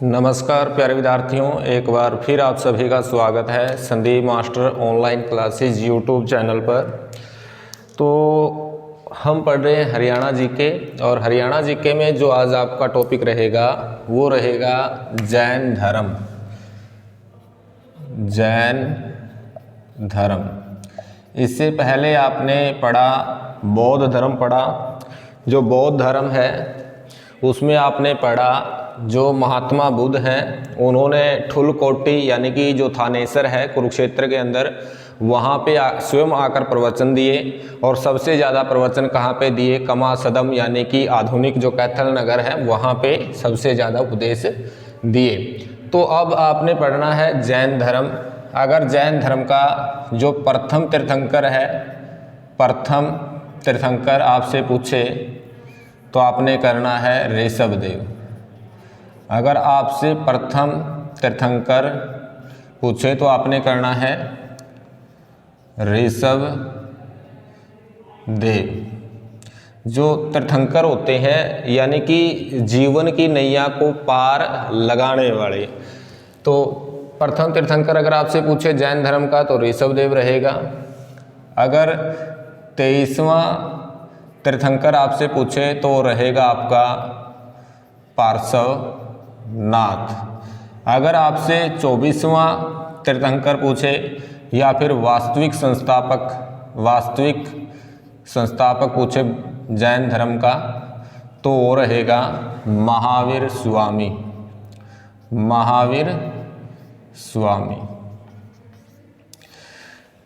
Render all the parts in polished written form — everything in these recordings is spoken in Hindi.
नमस्कार प्यारे विद्यार्थियों, एक बार फिर आप सभी का स्वागत है Sandeep master online classes YouTube channel पर। तो हम पढ़ रहे हैं हरियाणा जीके, और हरियाणा जीके में जो आज आपका टॉपिक रहेगा वो रहेगा जैन धर्म। जैन धर्म, इससे पहले आपने पढ़ा बौद्ध धर्म पढ़ा। जो बौद्ध धर्म है उसमें आपने पढ़ा जो महात्मा बुद्ध हैं उन्होंने ठुलकोटी यानी कि जो थानेसर है कुरुक्षेत्र के अंदर, वहाँ पे स्वयं आकर प्रवचन दिए। और सबसे ज़्यादा प्रवचन कहाँ पे दिए? कमा सदम यानी कि आधुनिक जो कैथल नगर है वहाँ पे सबसे ज़्यादा उपदेश दिए। तो अब आपने पढ़ना है जैन धर्म। अगर जैन धर्म का जो प्रथम तीर्थंकर है, प्रथम तीर्थंकर आपसे पूछे तो आपने करना है ऋषभदेव। अगर आपसे प्रथम तीर्थंकर पूछे तो आपने करना है ऋषभदेव। जो तीर्थंकर होते हैं यानी कि जीवन की नैया को पार लगाने वाले, तो प्रथम तीर्थंकर अगर आपसे पूछे जैन धर्म का तो ऋषभदेव रहेगा। अगर 23वां तीर्थंकर आपसे पूछे तो रहेगा आपका पार्श्वनाथ। अगर आपसे 24वां तीर्थंकर पूछे या फिर वास्तविक संस्थापक पूछे जैन धर्म का तो वो रहेगा महावीर स्वामी। महावीर स्वामी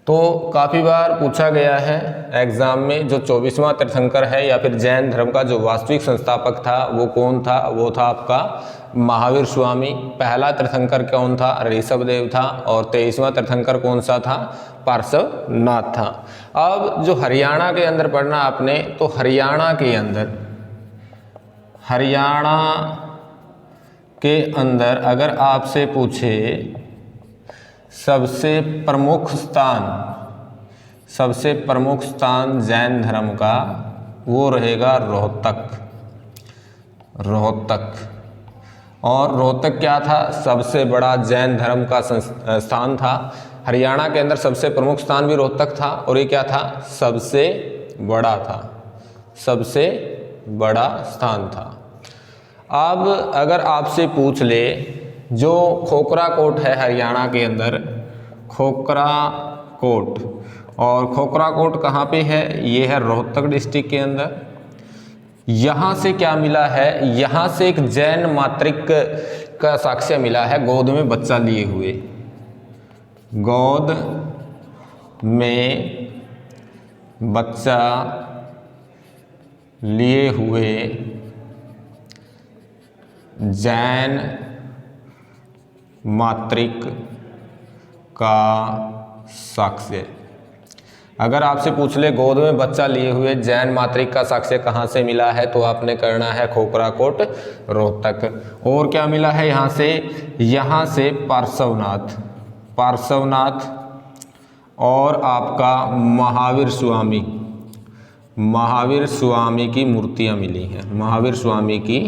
तो काफ़ी बार पूछा गया है एग्ज़ाम में। जो 24वां तीर्थंकर है या फिर जैन धर्म का जो वास्तविक संस्थापक था वो कौन था? वो था आपका महावीर स्वामी। पहला तीर्थंकर कौन था? ऋषभदेव था। और 23वां तीर्थंकर कौन सा था? पार्श्वनाथ था। अब जो हरियाणा के अंदर पढ़ना आपने, तो हरियाणा के अंदर अगर आपसे पूछे सबसे प्रमुख स्थान जैन धर्म का, वो रहेगा रोहतक। और रोहतक क्या था? सबसे बड़ा जैन धर्म का स्थान था। हरियाणा के अंदर सबसे प्रमुख स्थान भी रोहतक था, और ये क्या था? सबसे बड़ा स्थान था। अब अगर आपसे पूछ ले जो खोखरा कोट है हरियाणा के अंदर, खोखरा कोट, और खोखरा कोट कहाँ पे है? ये है रोहतक डिस्ट्रिक्ट के अंदर। यहाँ से क्या मिला है? यहाँ से एक जैन मातृक का साक्ष्य मिला है गोद में बच्चा लिए हुए। गोद में बच्चा लिए हुए जैन मातृक का साक्ष्य। अगर आपसे पूछ ले गोद में बच्चा लिए हुए जैन मातृक का साक्ष्य कहाँ से मिला है, तो आपने करना है खोखरा कोट रोहतक। और क्या मिला है यहाँ से पार्श्वनाथ और आपका महावीर स्वामी की मूर्तियाँ मिली हैं। महावीर स्वामी की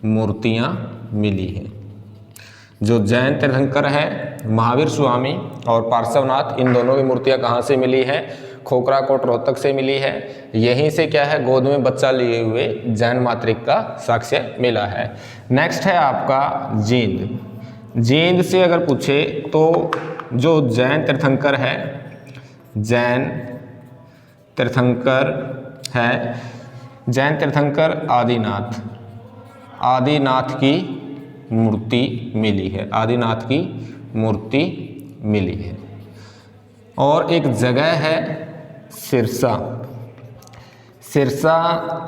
मूर्तियाँ मिली हैं। जो जैन तीर्थंकर है महावीर स्वामी और पार्श्वनाथ, इन दोनों की मूर्तियाँ कहाँ से मिली है? खोखरा कोट रोहतक से मिली है। यहीं से क्या है? गोद में बच्चा लिए हुए जैन मातृक का साक्ष्य मिला है। नेक्स्ट है आपका जींद से अगर पूछे तो जो जैन तीर्थंकर है, जैन तीर्थंकर आदिनाथ की मूर्ति मिली है। और एक जगह है सिरसा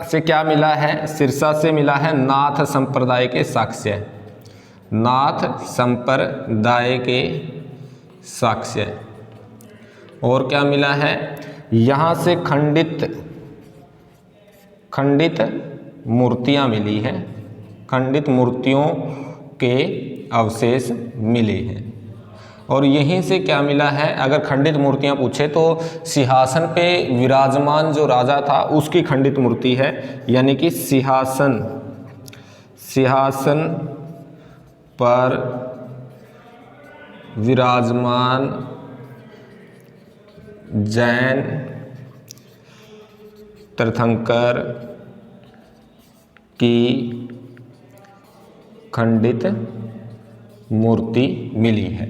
से क्या मिला है? सिरसा से मिला है नाथ संप्रदाय के साक्ष्य। और क्या मिला है? यहाँ से खंडित मूर्तियाँ मिली हैं। खंडित मूर्तियों के अवशेष मिले हैं। और यहीं से क्या मिला है? अगर खंडित मूर्तियाँ पूछे तो सिंहासन पे विराजमान जो राजा था उसकी खंडित मूर्ति है, यानी कि सिंहासन पर विराजमान जैन तीर्थंकर की खंडित मूर्ति मिली है।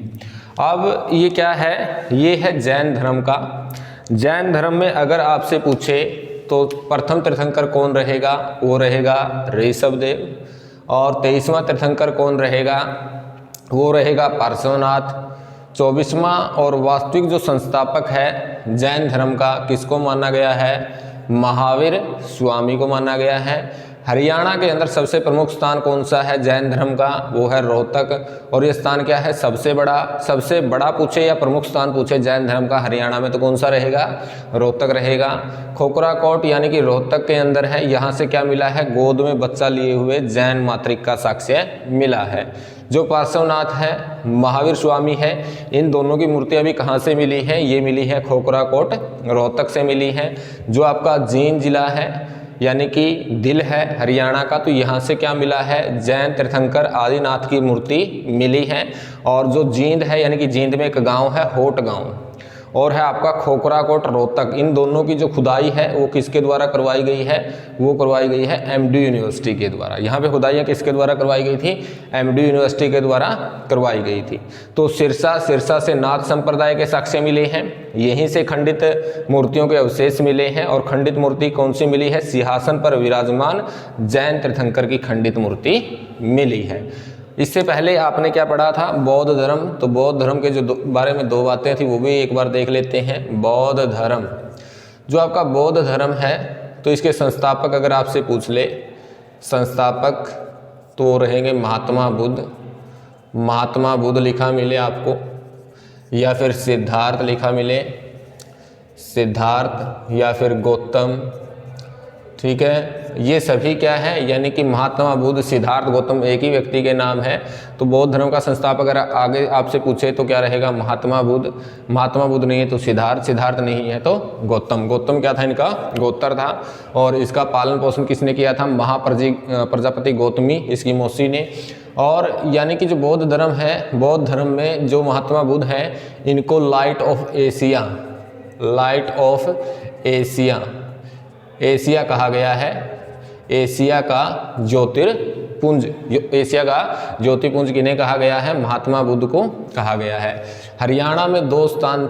अब ये क्या है, ये है जैन धर्म का। जैन धर्म में अगर आपसे पूछे तो प्रथम तीर्थंकर कौन रहेगा, वो रहेगा ऋषभदेव। और 23वां तीर्थंकर कौन रहेगा, वो रहेगा पार्श्वनाथ। 24वां और वास्तविक जो संस्थापक है जैन धर्म का, किसको माना गया है, महावीर स्वामी को माना गया है। हरियाणा के अंदर सबसे प्रमुख स्थान कौन सा है जैन धर्म का, वो है रोहतक। और ये स्थान क्या है, सबसे बड़ा पूछे या प्रमुख स्थान पूछे जैन धर्म का हरियाणा में, तो कौन सा रहेगा, रोहतक रहेगा। खोखरा कोट यानी कि रोहतक के अंदर है। यहाँ से क्या मिला है, गोद में बच्चा लिए हुए जैन मातृक का साक्ष्य मिला है। जो पार्श्वनाथ है, महावीर स्वामी है, इन दोनों की मूर्तियां भी कहाँ से मिली है, ये मिली है खोखरा कोट रोहतक से मिली है। जो आपका जींद जिला है यानी कि दिल है हरियाणा का, तो यहाँ से क्या मिला है, जैन तीर्थंकर आदिनाथ की मूर्ति मिली है। और जो जींद है यानी कि जींद में एक गांव है होट गांव, और है आपका खोखरा कोट रोहतक, इन दोनों की जो खुदाई है वो किसके द्वारा करवाई गई है, वो करवाई गई है एमडी यूनिवर्सिटी के द्वारा। यहाँ पे खुदाइयाँ किसके द्वारा करवाई गई थी, एमडी यूनिवर्सिटी के द्वारा करवाई गई थी। तो सिरसा से नाथ संप्रदाय के साक्ष्य मिले हैं, यहीं से खंडित मूर्तियों के अवशेष मिले हैं। और खंडित मूर्ति कौन सी मिली है, सिंहासन पर विराजमान जैन तीर्थंकर की खंडित मूर्ति मिली है। इससे पहले आपने क्या पढ़ा था, बौद्ध धर्म। तो बौद्ध धर्म के जो बारे में दो बातें थी वो भी एक बार देख लेते हैं। बौद्ध धर्म, जो आपका बौद्ध धर्म है, तो इसके संस्थापक अगर आपसे पूछ ले, संस्थापक तो रहेंगे महात्मा बुद्ध। महात्मा बुद्ध लिखा मिले आपको, या फिर सिद्धार्थ लिखा मिले, सिद्धार्थ या फिर गौतम, ठीक है। ये सभी क्या है, यानी कि महात्मा बुद्ध, सिद्धार्थ, गौतम एक ही व्यक्ति के नाम है। तो बौद्ध धर्म का संस्थापक अगर आगे आपसे पूछे तो क्या रहेगा, महात्मा बुद्ध। महात्मा बुद्ध नहीं है तो सिद्धार्थ, सिद्धार्थ नहीं है तो गौतम। गौतम क्या था, इनका गोत्र था। और इसका पालन पोषण किसने किया था, प्रजापति गौतमी, इसकी मौसी ने। और यानी कि जो बौद्ध धर्म है, बौद्ध धर्म में जो महात्मा बुद्ध है, इनको लाइट ऑफ एशिया कहा गया है। एशिया का ज्योतिर्पुंज, एशिया का ज्योतिर्पुंज किन्हें कहा गया है, महात्मा बुद्ध को कहा गया है। हरियाणा में दो स्थान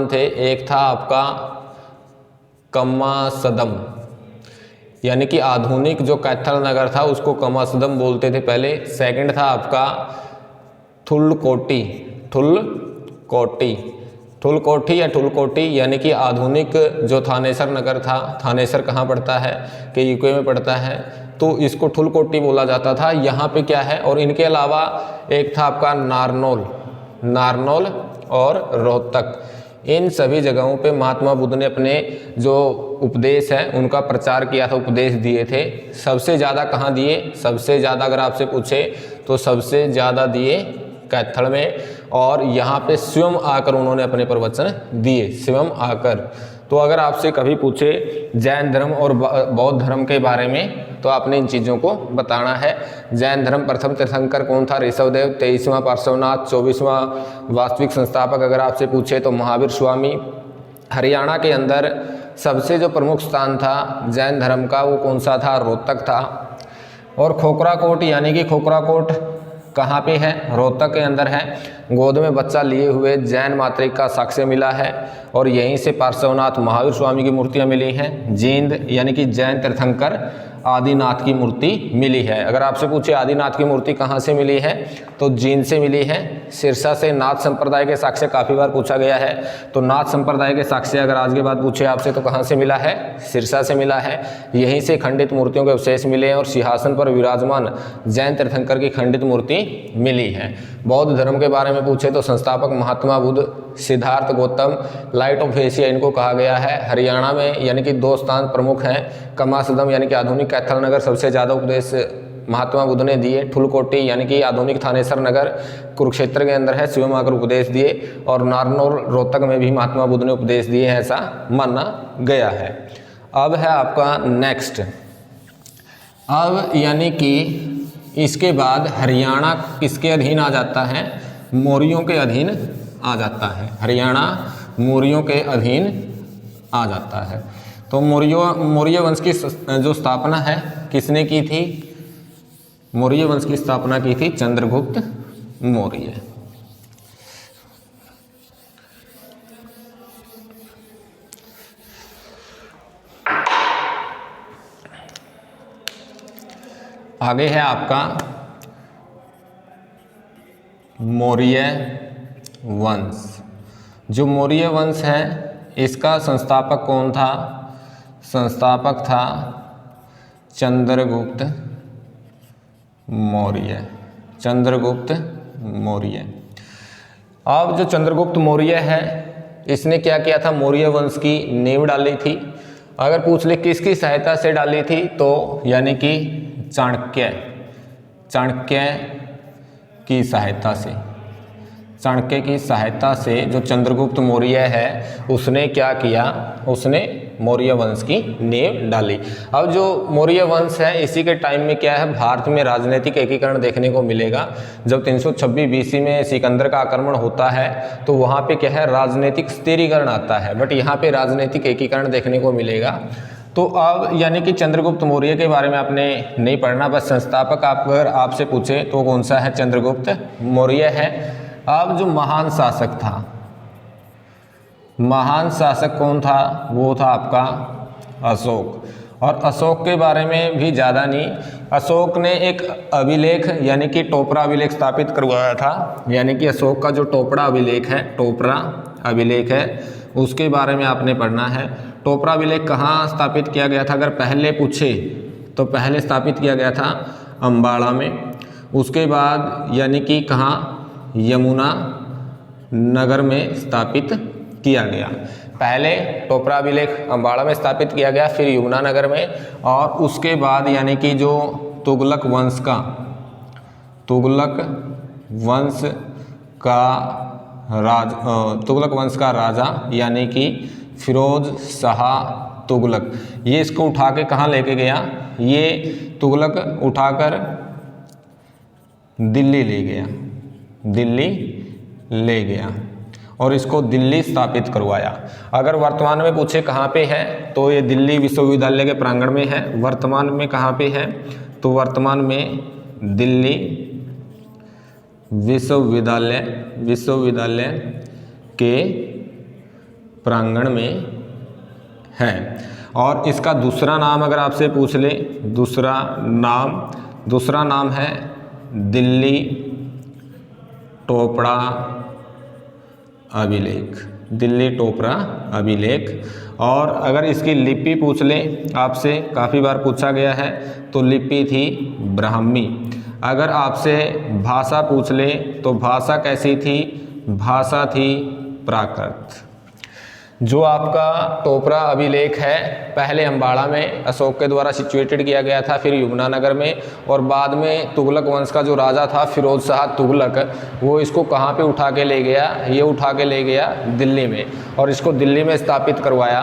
थे, एक था आपका कम्मासदम, यानी कि आधुनिक जो कैथल नगर था उसको कम्मासदम बोलते थे पहले। सेकंड था आपका ठुलकोटी या ठुलकोटी, यानी कि आधुनिक जो थानेसर नगर था। थानेसर कहाँ पड़ता है, कि यूके में पड़ता है, तो इसको ठुलकोटी बोला जाता था। यहाँ पे क्या है, और इनके अलावा एक था आपका नारनौल और रोहतक। इन सभी जगहों पे महात्मा बुद्ध ने अपने जो उपदेश है उनका प्रचार किया था, उपदेश दिए थे। सबसे ज़्यादा कहाँ दिए, सबसे ज़्यादा अगर आपसे पूछे तो सबसे ज़्यादा दिए कैथल में। और यहाँ पे स्वयं आकर उन्होंने अपने प्रवचन दिए, स्वयं आकर। तो अगर आपसे कभी पूछे जैन धर्म और बौद्ध धर्म के बारे में तो आपने इन चीज़ों को बताना है। जैन धर्म प्रथम तीर्थंकर कौन था, ऋषभदेव। 23वां पार्श्वनाथ। 24वां वास्तविक संस्थापक अगर आपसे पूछे तो महावीर स्वामी। हरियाणा के अंदर सबसे जो प्रमुख स्थान था जैन धर्म का वो कौन सा था, रोहतक था। और खोखरा कोट, यानी कि खोखरा कोट कहाँ पे है, रोहतक के अंदर है। गोद में बच्चा लिए हुए जैन मातृक का साक्ष्य मिला है। और यहीं से पार्श्वनाथ महावीर स्वामी की मूर्तियाँ मिली हैं। जींद यानी कि जैन तीर्थंकर आदिनाथ की मूर्ति मिली है। अगर आपसे पूछे आदिनाथ की मूर्ति कहाँ से मिली है तो जींद से मिली है। सिरसा से नाथ संप्रदाय के साक्ष्य काफ़ी बार पूछा गया है। तो नाथ संप्रदाय के साक्ष्य अगर आज के बाद पूछे आपसे तो कहाँ से मिला है, सिरसा से मिला है। यहीं से खंडित मूर्तियों के अवशेष मिले हैं और सिंहासन पर विराजमान जैन तीर्थंकर की खंडित मूर्ति मिली है। बौद्ध धर्म के बारे में पूछे तो संस्थापक Mahatma Buddha, Siddhartha, Gautam, light of Asia इनको कहा गया है। हरियाणा में यानी कि दो स्थान प्रमुख हैं, कम्मासदम यानी कि आधुनिक कैथल नगर, सबसे ज़्यादा उपदेश महात्मा बुद्ध ने दिए। ठुलकोटी यानी कि आधुनिक थानेसर नगर कुरुक्षेत्र के अंदर है, स्वयं आकर उपदेश दिए। और नारनौल रोहतक में भी महात्मा बुद्ध ने उपदेश दिए हैं, ऐसा माना गया है। अब है आपका नेक्स्ट। अब यानी कि इसके बाद हरियाणा किसके अधीन आ जाता है? मौर्यों के अधीन आ जाता है। हरियाणा मौर्यों के अधीन आ जाता है। तो मौर्य वंश की जो स्थापना है किसने की थी? मौर्य वंश की स्थापना की थी चंद्रगुप्त मौर्य। आगे है आपका मौर्य वंश। जो मौर्य वंश है इसका संस्थापक कौन था? संस्थापक था चंद्रगुप्त मौर्य। चंद्रगुप्त मौर्य। अब जो चंद्रगुप्त मौर्य है इसने क्या किया था? मौर्य वंश की नींव डाली थी। अगर पूछ ले किसकी सहायता से डाली थी तो यानी कि चाणक्य की सहायता से। चाणक्य की सहायता से जो चंद्रगुप्त मौर्य है उसने क्या किया? उसने मौर्य वंश की नींव डाली। अब जो मौर्य वंश है इसी के टाइम में क्या है? भारत में राजनीतिक एकीकरण देखने को मिलेगा। जब 326 BC में सिकंदर का आक्रमण होता है तो वहाँ पे क्या है? राजनीतिक स्थिरीकरण आता है, बट यहाँ पे राजनीतिक एकीकरण देखने को मिलेगा। तो अब यानी कि चंद्रगुप्त मौर्य के बारे में आपने नहीं पढ़ना, बस संस्थापक आप अगर आपसे पूछे तो कौन सा है? चंद्रगुप्त मौर्य है। अब जो महान शासक था, महान शासक कौन था? वो था आपका अशोक। और अशोक के बारे में भी ज़्यादा नहीं, अशोक ने एक अभिलेख यानी कि टोपरा अभिलेख स्थापित करवाया था। यानी कि अशोक का जो टोपरा अभिलेख है, टोपरा अभिलेख है, उसके बारे में आपने पढ़ना है। टोपरा अभिलेख कहाँ स्थापित किया गया था? अगर पहले पूछे तो पहले स्थापित किया गया था अम्बाड़ा में। उसके बाद यानी कि कहाँ? यमुना नगर में स्थापित किया गया। पहले टोपरा अभिलेख अम्बाड़ा में स्थापित किया गया, फिर यमुना नगर में, और उसके बाद यानी कि जो तुगलक वंश का राजा यानी कि फिरोज शाह तुगलक, ये इसको उठा के कहाँ लेके गया? ये तुगलक उठाकर दिल्ली ले गया और इसको दिल्ली स्थापित करवाया। अगर वर्तमान में पूछे कहाँ पे है तो ये दिल्ली विश्वविद्यालय के प्रांगण में है। वर्तमान में कहाँ पे है? तो वर्तमान में दिल्ली विश्वविद्यालय के प्रांगण में है। और इसका दूसरा नाम अगर आपसे पूछ ले, दूसरा नाम है दिल्ली टोपरा अभिलेख। और अगर इसकी लिपि पूछ ले आपसे, काफ़ी बार पूछा गया है, तो लिपि थी ब्राह्मी। अगर आपसे भाषा पूछ ले तो भाषा कैसी थी? भाषा थी प्राकृत। जो आपका टोपरा अभिलेख है पहले अम्बाड़ा में अशोक के द्वारा सिचुएटेड किया गया था, फिर यमुना नगर में, और बाद में तुगलक वंश का जो राजा था फिरोज शाह तुगलक, वो इसको कहाँ पे उठा के ले गया? ये उठा के ले गया दिल्ली में, और इसको दिल्ली में स्थापित करवाया।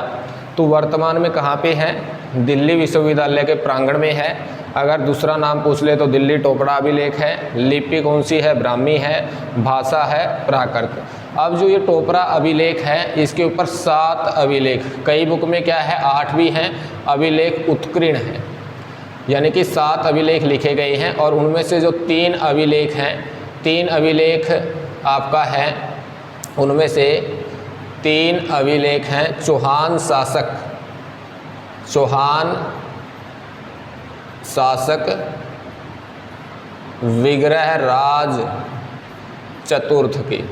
तो वर्तमान में कहाँ पे है? दिल्ली विश्वविद्यालय के प्रांगण में है। अगर दूसरा नाम पूछ ले तो दिल्ली टोपरा अभिलेख है। लिपि कौन सी है? ब्राह्मी है। भाषा है प्राकृत। अब जो ये टोपरा अभिलेख है इसके ऊपर 7 अभिलेख, कई बुक में क्या है 8 भी हैं, अभिलेख उत्कीर्ण है, यानी कि 7 अभिलेख लिखे गए हैं। और उनमें से जो 3 अभिलेख हैं, 3 अभिलेख आपका है, उनमें से 3 अभिलेख हैं चौहान शासक विग्रह राज चतुर्थ की।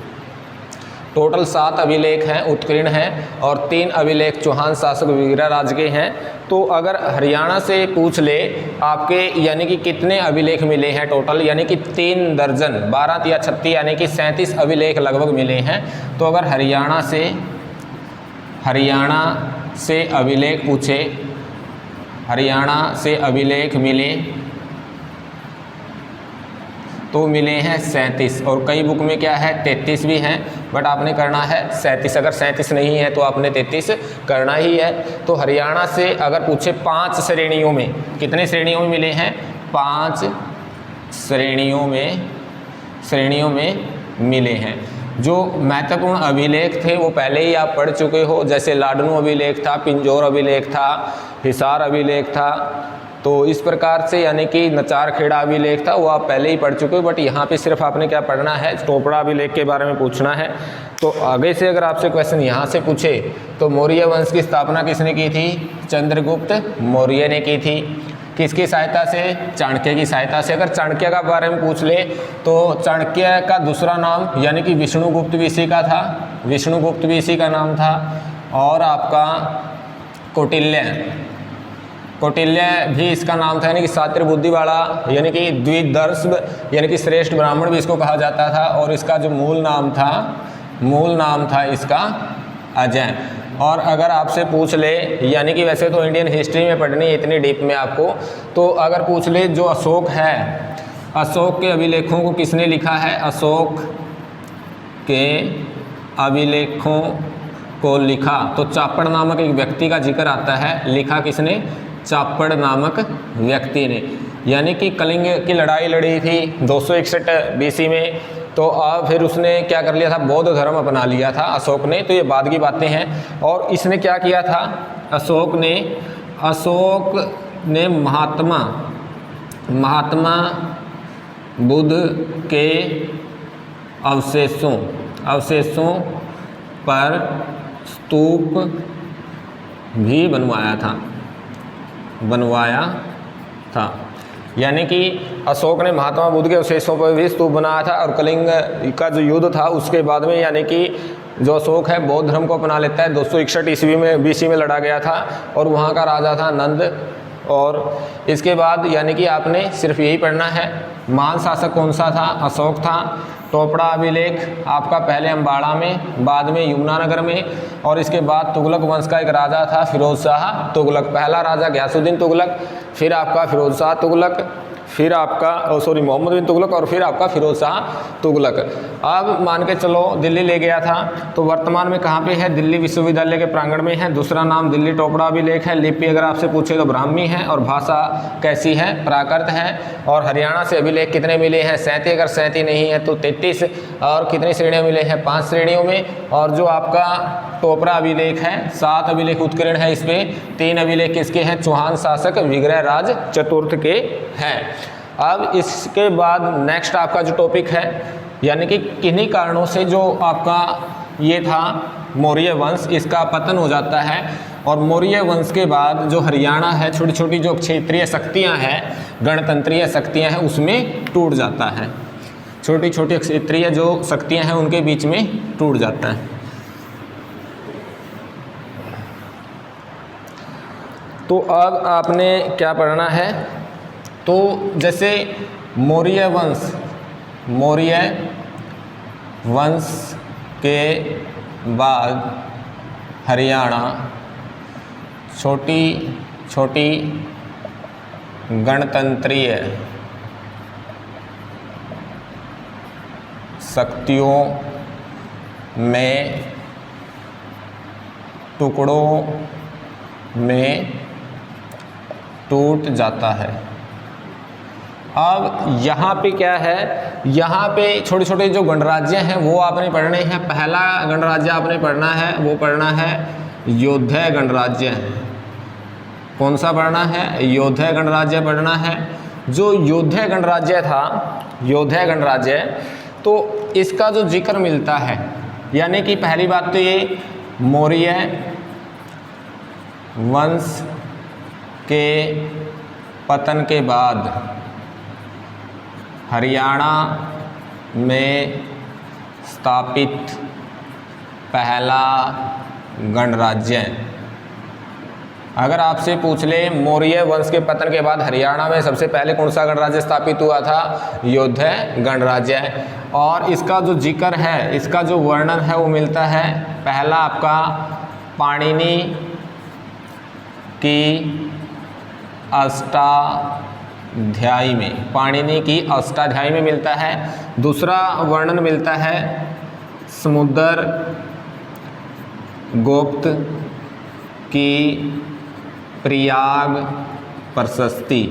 टोटल 7 अभिलेख हैं, उत्कीर्ण हैं, और 3 अभिलेख चौहान शासक विग्रह राज के हैं। तो अगर हरियाणा से पूछ ले आपके यानी कि कितने अभिलेख मिले हैं टोटल, यानी कि 3 दर्जन 12 या 36 यानी कि 37 अभिलेख लगभग मिले हैं। तो अगर हरियाणा से अभिलेख पूछे, हरियाणा से अभिलेख मिले तो मिले हैं 37, और कई बुक में क्या है 33 भी हैं, बट आपने करना है 37। अगर 37 नहीं है तो आपने 33 करना ही है। तो हरियाणा से अगर पूछे 5 श्रेणियों में, कितने श्रेणियों में मिले हैं? 5 श्रेणियों में मिले हैं। जो महत्वपूर्ण अभिलेख थे वो पहले ही आप पढ़ चुके हो, जैसे लाडनू अभिलेख था, पिंजौर अभिलेख था, हिसार अभिलेख था। तो इस प्रकार से यानी कि नचारखेड़ा अभिलेख था, वो आप पहले ही पढ़ चुके हो। बट यहाँ पे सिर्फ आपने क्या पढ़ना है, टोपड़ा अभिलेख के बारे में पूछना है। तो आगे से अगर आपसे क्वेश्चन यहाँ से पूछे तो मौर्य वंश की स्थापना किसने की थी? चंद्रगुप्त मौर्य ने की थी। किसकी सहायता से? चाणक्य की सहायता से। अगर चाणक्य का बारे में पूछ ले तो चाणक्य का दूसरा नाम यानी कि विष्णुगुप्त बीसी का था, विष्णुगुप्त बीसी का नाम था। और आपका कौटिल्य भी इसका नाम था, यानी कि शातिर बुद्धि वाला, यानी कि द्विदर्श यानी कि श्रेष्ठ ब्राह्मण भी इसको कहा जाता था। और इसका जो मूल नाम था इसका अजय। और अगर आपसे पूछ ले, यानी कि वैसे तो इंडियन हिस्ट्री में पढ़नी है इतनी डीप में आपको, तो अगर पूछ ले जो अशोक है, अशोक के अभिलेखों को किसने लिखा है? अशोक के अभिलेखों को लिखा तो चापड़ नामक एक व्यक्ति का जिक्र आता है। लिखा किसने? चापड़ नामक व्यक्ति ने। यानी कि कलिंग की लड़ाई लड़ी थी 261 BC में, तो फिर उसने क्या कर लिया था? बौद्ध धर्म अपना लिया था अशोक ने। तो ये बाद की बातें हैं। और इसने क्या किया था? अशोक ने महात्मा बुद्ध के अवशेषों पर स्तूप भी बनवाया था। यानी कि अशोक ने महात्मा बुद्ध के अवशेषों पर भी स्तूप बनाया था। और कलिंग का जो युद्ध था उसके बाद में यानी कि जो अशोक है बौद्ध धर्म को अपना लेता है। 261 ईस्वी में BC में लड़ा गया था और वहाँ का राजा था नंद। और इसके बाद यानी कि आपने सिर्फ यही पढ़ना है, महान शासक कौन सा था? अशोक था। टोपड़ा अभिलेख आपका पहले अम्बाड़ा में, बाद में यमुनानगर में। और इसके बाद तुगलक वंश का एक राजा था फिरोज शाह तुगलक। पहला राजा गयासुद्दीन तुगलक, फिर आपका फिरोज शाह तुगलक, फिर आपका मोहम्मद बिन तुगलक, और फिर आपका फिरोज शाह तुगलक। अब मान के चलो दिल्ली ले गया था, तो वर्तमान में कहाँ पे है? दिल्ली विश्वविद्यालय के प्रांगण में है। दूसरा नाम दिल्ली टोपड़ा अभिलेख है। लिपि अगर आपसे पूछे तो ब्राह्मी है। और भाषा कैसी है? प्राकृत है। और हरियाणा से अभिलेख कितने मिले हैं? 37। अगर 37 नहीं है तो 33। और कितनी श्रेणियाँ मिले हैं? 5 श्रेणियों में। और जो आपका टोपड़ा अभिलेख है 7 अभिलेख उत्कीर्ण है इस पर। 3 अभिलेख किसके हैं? चौहान शासक विग्रहराज चतुर्थ के हैं। अब इसके बाद नेक्स्ट आपका जो टॉपिक है, यानी कि किन्हीं कारणों से जो आपका ये था मौर्य वंश, इसका पतन हो जाता है। और मौर्य वंश के बाद जो हरियाणा है, छोटी छोटी जो क्षेत्रीय शक्तियां हैं, गणतंत्रीय शक्तियां हैं, उसमें टूट जाता है। छोटी छोटी क्षेत्रीय जो शक्तियां हैं उनके बीच में टूट जाता है। तो अब आपने क्या पढ़ना है? तो जैसे मौर्य वंश के बाद हरियाणा छोटी छोटी गणतंत्रीय शक्तियों में टुकड़ों में टूट जाता है। अब यहाँ पे क्या है? यहाँ पे छोटे छोटे जो गणराज्य हैं वो आपने पढ़ने हैं। पहला गणराज्य आपने पढ़ना है, वो पढ़ना है योद्धा गणराज्य। कौन सा पढ़ना है? योद्धा गणराज्य पढ़ना है। जो योद्धा गणराज्य था, योद्धा गणराज्य, तो इसका जो जिक्र मिलता है, यानी कि पहली बात तो ये मौर्य वंश के पतन के बाद हरियाणा में स्थापित पहला गणराज्य। अगर आपसे पूछ ले मौर्य वंश के पतन के बाद हरियाणा में सबसे पहले कौन सा गणराज्य स्थापित हुआ था? योद्धा गणराज्य। और इसका जो जिक्र है, इसका जो वर्णन है वो मिलता है पहला आपका पाणिनि की अष्टाध्यायी में, पाणिनि की अष्टाध्यायी में मिलता है। दूसरा वर्णन मिलता है समुद्र गुप्त की प्रयाग प्रशस्ति।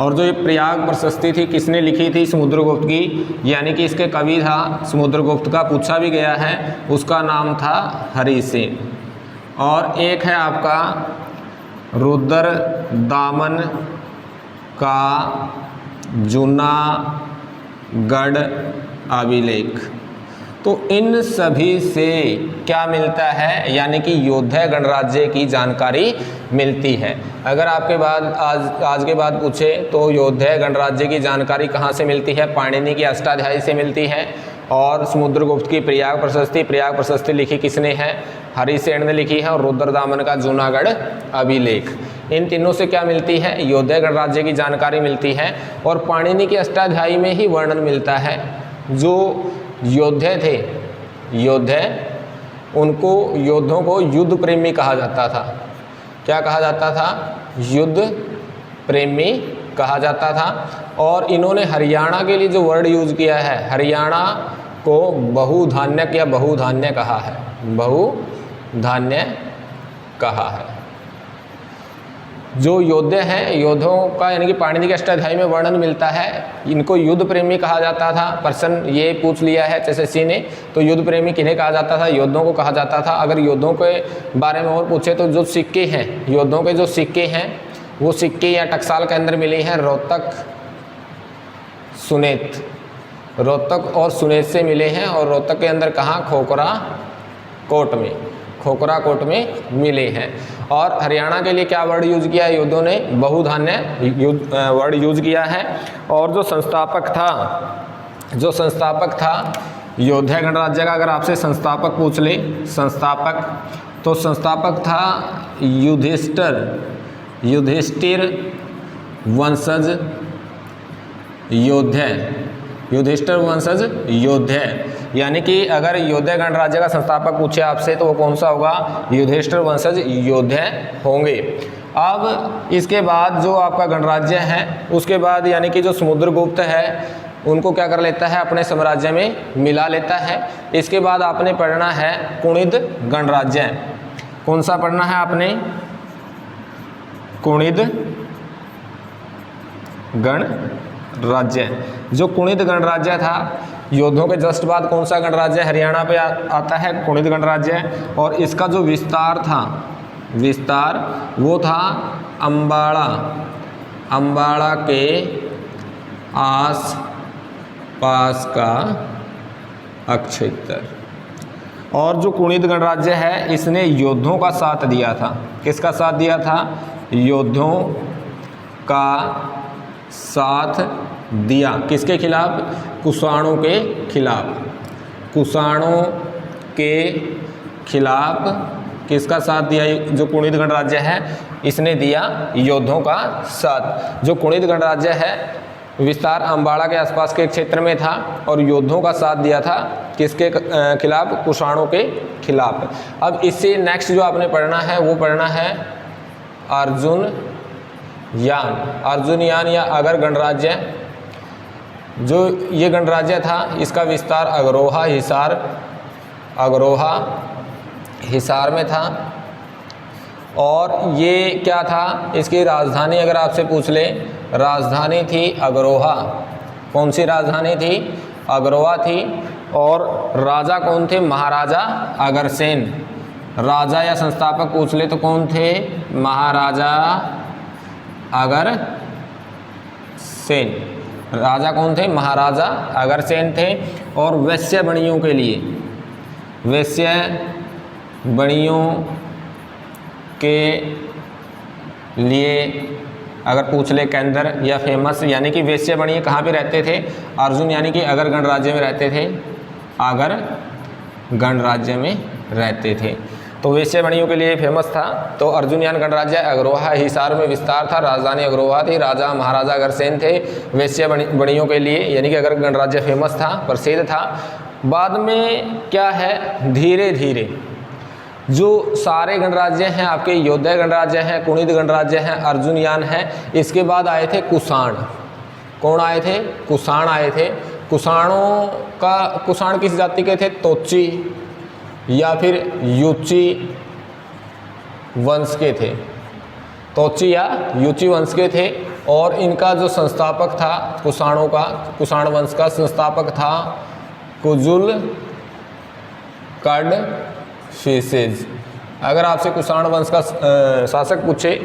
और जो ये प्रयाग प्रशस्ति थी किसने लिखी थी? समुद्रगुप्त की, यानी कि इसके कवि था समुद्रगुप्त का, पूछा भी गया है, उसका नाम था हरिसेन। और एक है आपका रुद्रदामन का जूनागढ़ अभिलेख। तो इन सभी से क्या मिलता है? यानी कि योद्धा गणराज्य की जानकारी मिलती है। अगर आपके बाद आज के बाद पूछे तो योद्धा गणराज्य की जानकारी कहाँ से मिलती है? पाणिनि की अष्टाध्यायी से मिलती है। और समुद्रगुप्त की प्रयाग प्रशस्ति लिखी किसने है? हरिसेन ने लिखी है। और रुद्रदामन का जूनागढ़ अभिलेख, इन तीनों से क्या मिलती है? योद्धा गणराज्य की जानकारी मिलती है। और पाणिनि की अष्टाध्यायी में ही वर्णन मिलता है, जो योद्धे थे, योद्धे, उनको योद्धों को युद्ध प्रेमी कहा जाता था। क्या कहा जाता था? युद्ध प्रेमी कहा जाता था। और इन्होंने हरियाणा के लिए जो वर्ड यूज किया है, हरियाणा को बहुधान्यक या बहुधान्य कहा है, बहुधान्य कहा है। जो योद्धे हैं, योद्धों का यानी कि पाणिनि के अष्टाध्यायी में वर्णन मिलता है, इनको युद्ध प्रेमी कहा जाता था। प्रश्न ये पूछ लिया है एसएससी ने, तो युद्ध प्रेमी किन्हें कहा जाता था? योद्धों को कहा जाता था। अगर योद्धों के बारे में और पूछे तो जो सिक्के हैं, योद्धों के जो सिक्के हैं, वो सिक्के या टकसाल के अंदर मिले हैं रोहतक, सुनेत, रोहतक और सुनेत से मिले हैं। और रोहतक के अंदर कहाँ? खोखरा कोट में मिले हैं। और हरियाणा के लिए क्या वर्ड यूज किया है? योद्धों ने बहुधान्य वर्ड यूज किया है। और जो संस्थापक था योद्धा गणराज्य का, अगर आपसे संस्थापक पूछ ले, तो संस्थापक था युधिष्ठिर वंशज योद्धे। यानी कि अगर योद्धा गणराज्य का संस्थापक पूछे आपसे तो वो कौन सा होगा? युधिष्ठिर वंशज योद्धे होंगे। अब इसके बाद जो आपका गणराज्य है, उसके बाद यानी कि जो समुद्रगुप्त है, उनको क्या कर लेता है? अपने साम्राज्य में मिला लेता है। इसके बाद आपने पढ़ना है कुणिद गणराज्य। कौन सा पढ़ना है आपने? कुणिद गणराज्य। जो कुणिद गणराज्य था, योद्धों के जस्ट बाद कौन सा गणराज्य हरियाणा पे आता है? कुणिद गणराज्य। और इसका जो विस्तार वो था अम्बाड़ा के आस पास का क्षेत्र। और जो कुणिद गणराज्य है, इसने योद्धों का साथ दिया था। किसका साथ दिया था? योद्धों का साथ दिया। किसके खिलाफ? कुषाणों के खिलाफ किसका साथ दिया? जो कुणिद गणराज्य है, इसने दिया योद्धों का साथ। जो कुणिद गणराज्य है, विस्तार अम्बाड़ा के आसपास के क्षेत्र में था और योद्धों का साथ दिया था किसके खिलाफ? कुषाणों के खिलाफ। अब इससे नेक्स्ट जो आपने पढ़ना है वो पढ़ना है अर्जुन यान या अगर गणराज्य। जो ये गणराज्य था, इसका विस्तार अगरोहा हिसार में था। और ये क्या था? इसकी राजधानी अगर आपसे पूछ ले, राजधानी थी अगरोहा। कौन सी राजधानी थी? अगरोहा थी। और राजा कौन थे? महाराजा अगरसेन। राजा या संस्थापक पूछ ले तो कौन थे? महाराजा अगरसेन। राजा कौन थे? महाराजा अगरसेन थे। और वैश्य बणियों के लिए अगर पूछ ले केंद्र या फेमस, यानी कि वैश्य बणिये कहाँ पे रहते थे? अर्जुन यानी कि अगर गणराज्य में रहते थे, अगर गणराज्य में रहते थे। तो वैश्य बणियों के लिए फेमस था। तो अर्जुन यान गणराज्य अगरोहा हिसार में विस्तार था, राजधानी अगरोहा थी, राजा महाराजा अगरसेन थे। वैश्य बणियों के लिए यानी कि अगर गणराज्य फेमस था, प्रसिद्ध था। बाद में क्या है? धीरे धीरे जो सारे गणराज्य हैं आपके, योद्धा गणराज्य हैं, कुणिद गणराज्य हैं, अर्जुन यान है, इसके बाद आए थे कुषाण। कौन आए थे? कुषाण आए थे। कुषाण किस जाति के थे? तोची या फिर युची वंश के थे। तोची या युची वंश के थे। और इनका जो संस्थापक था कुषाणों का, कुषाण वंश का संस्थापक था कुजुल कड़फिसेज। अगर आपसे कुषाण वंश का शासक पूछे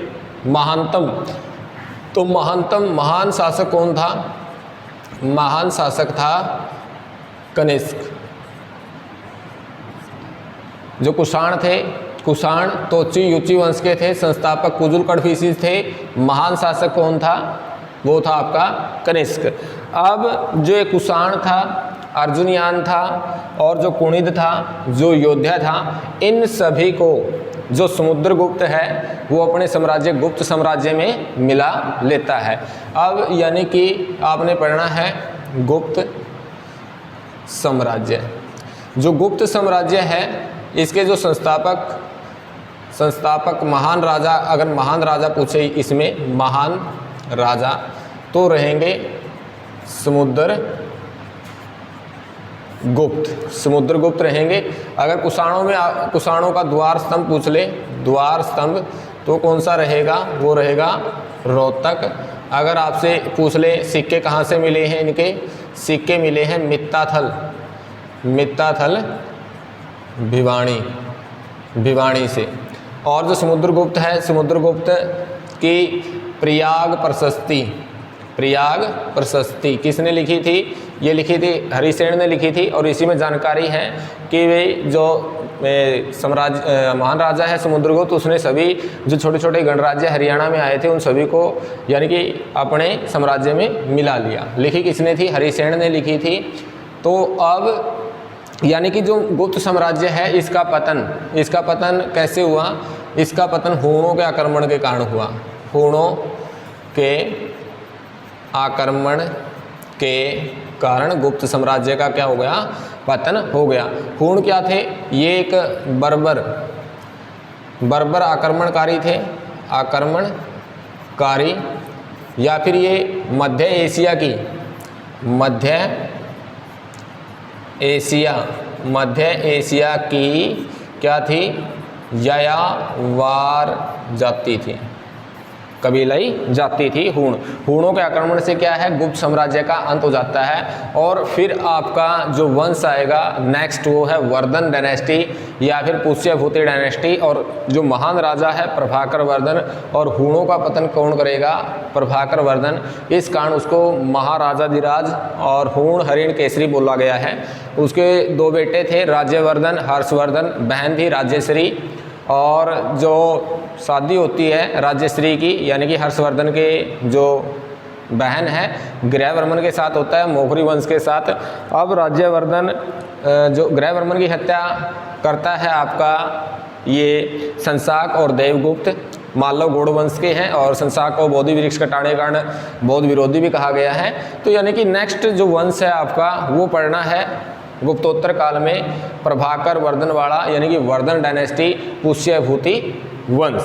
महानतम, तो महान शासक कौन था? महान शासक था कनिष्क। जो कुषाण थे, कुषाण तोची युची वंश के थे, संस्थापक कुजुल कड़फिसेज थे। महान शासक कौन था? वो था आपका कनिष्क। अब जो एक कुषाण था, अर्जुनियान था और जो कुणिद था, जो योद्धा था, इन सभी को जो समुद्रगुप्त है वो अपने साम्राज्य गुप्त साम्राज्य में मिला लेता है। अब यानी कि आपने पढ़ना है गुप्त साम्राज्य। जो गुप्त साम्राज्य है इसके जो संस्थापक महान राजा, अगर महान राजा पूछे इसमें महान राजा तो रहेंगे समुद्रगुप्त रहेंगे। अगर कुषाणों का द्वार स्तंभ पूछ ले, द्वार स्तंभ, तो कौन सा रहेगा? वो रहेगा रोहतक। अगर आपसे पूछ ले सिक्के कहाँ से मिले हैं, इनके सिक्के मिले हैं मित्ताथल भिवानी से। और जो समुद्रगुप्त है, समुद्रगुप्त की प्रयाग प्रशस्ति किसने लिखी थी? ये लिखी थी हरिसेन ने लिखी थी। और इसी में जानकारी है कि वे जो महान राजा है समुद्रगुप्त, उसने सभी जो छोटे छोटे गणराज्य हरियाणा में आए थे उन सभी को यानी कि अपने साम्राज्य में मिला लिया। लिखी किसने थी? हरिसेन ने लिखी थी। तो अब यानी कि जो गुप्त साम्राज्य है इसका पतन कैसे हुआ? इसका पतन हूणों के आक्रमण के कारण हुआ। हूणों के आक्रमण के कारण गुप्त साम्राज्य का क्या हो गया? पतन हो गया। हूण क्या थे? ये एक बर्बर आक्रमणकारी थे, आक्रमणकारी, या फिर ये मध्य एशिया की क्या थी? यायावर जाति थी, कबीलाई जाति थी हूणों के आक्रमण से क्या है? गुप्त साम्राज्य का अंत हो जाता है। और फिर आपका जो वंश आएगा नेक्स्ट वो है वर्धन डायनेस्टी या फिर पुष्यभूति डायनेस्टी। और जो महान राजा है प्रभाकर वर्धन, और हूणों का पतन कौन करेगा? प्रभाकर वर्धन। इस कारण उसको महाराजाधिराज और हूण हरिण केसरी बोला गया है। उसके दो बेटे थे, राज्यवर्धन, हर्षवर्धन, बहन थी राज्यश्री। और जो शादी होती है राज्यश्री की यानी कि हर्षवर्धन के जो बहन है ग्रहवर्मन के साथ होता है, मौखरी वंश के साथ। अब राज्यवर्धन जो ग्रहवर्मन की हत्या करता है आपका ये संसाक और देवगुप्त, मालव गौड़ वंश के हैं। और संसाक को बोधि वृक्ष कटाने के कारण बौद्ध विरोधी भी कहा गया है। तो यानी कि नेक्स्ट जो वंश है आपका वो पढ़ना है गुप्तोत्तर काल में प्रभाकर वर्धन वाला यानी कि वर्धन डायनेस्टी, पुष्यभूति वंश।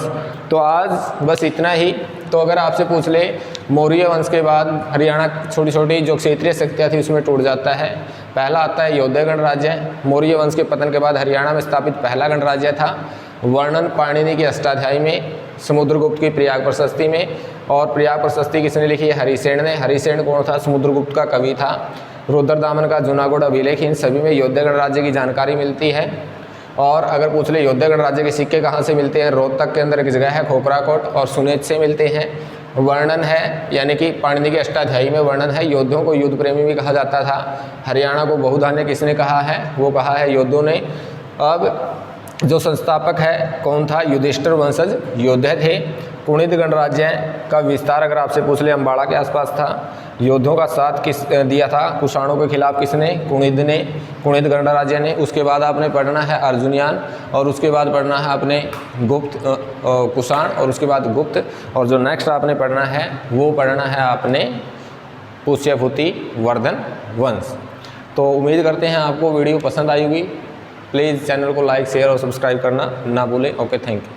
तो आज बस इतना ही। तो अगर आपसे पूछ ले मौर्य वंश के बाद हरियाणा छोटी छोटी जो क्षेत्रीय शक्तियाँ थी उसमें टूट जाता है। पहला आता है योद्धा गणराज्य। मौर्य वंश के पतन के बाद हरियाणा में स्थापित पहला गणराज्य था। वर्णन पाणिनि के अष्टाध्यायी में, समुद्रगुप्त की प्रयाग प्रशस्ति में। और प्रयाग प्रशस्ति किसने लिखी है? हरिसेन ने। हरिसेन कौन था? समुद्रगुप्त का कवि था। रुद्रदामन का जूनागढ़ अभिलेख, इन सभी में योद्धा गणराज्य की जानकारी मिलती है। और अगर पूछ ले योद्धा गणराज्य के सिक्के कहाँ से मिलते हैं? रोहतक के अंदर एक जगह है खोखराकोट, और सुनेज से मिलते हैं। वर्णन है यानी कि पाणिनि के अष्टाध्यायी में वर्णन है। योद्धाओं को युद्ध प्रेमी भी कहा जाता था। हरियाणा को बहुधान्य किसने कहा है? वो कहा है योद्धों ने। अब जो संस्थापक है कौन था? युधिष्ठिर वंशज योद्धा थे। कुणिद गणराज्य का विस्तार अगर आपसे पूछ ले अम्बाड़ा के आसपास था। योद्धों का साथ किस दिया था कुषाणों के खिलाफ? किसने? कुणिद ने, कुणिद गणराज्य ने। उसके बाद आपने पढ़ना है अर्जुनियान, और उसके बाद पढ़ना है अपने गुप्त कुषाण, और उसके बाद गुप्त। और जो नेक्स्ट आपने पढ़ना है वो पढ़ना है आपने पुष्यभूति वर्धन वंश। तो उम्मीद करते हैं आपको वीडियो पसंद आई होगी। प्लीज़ चैनल को लाइक, शेयर और सब्सक्राइब करना ना भूलें। Okay, thank you.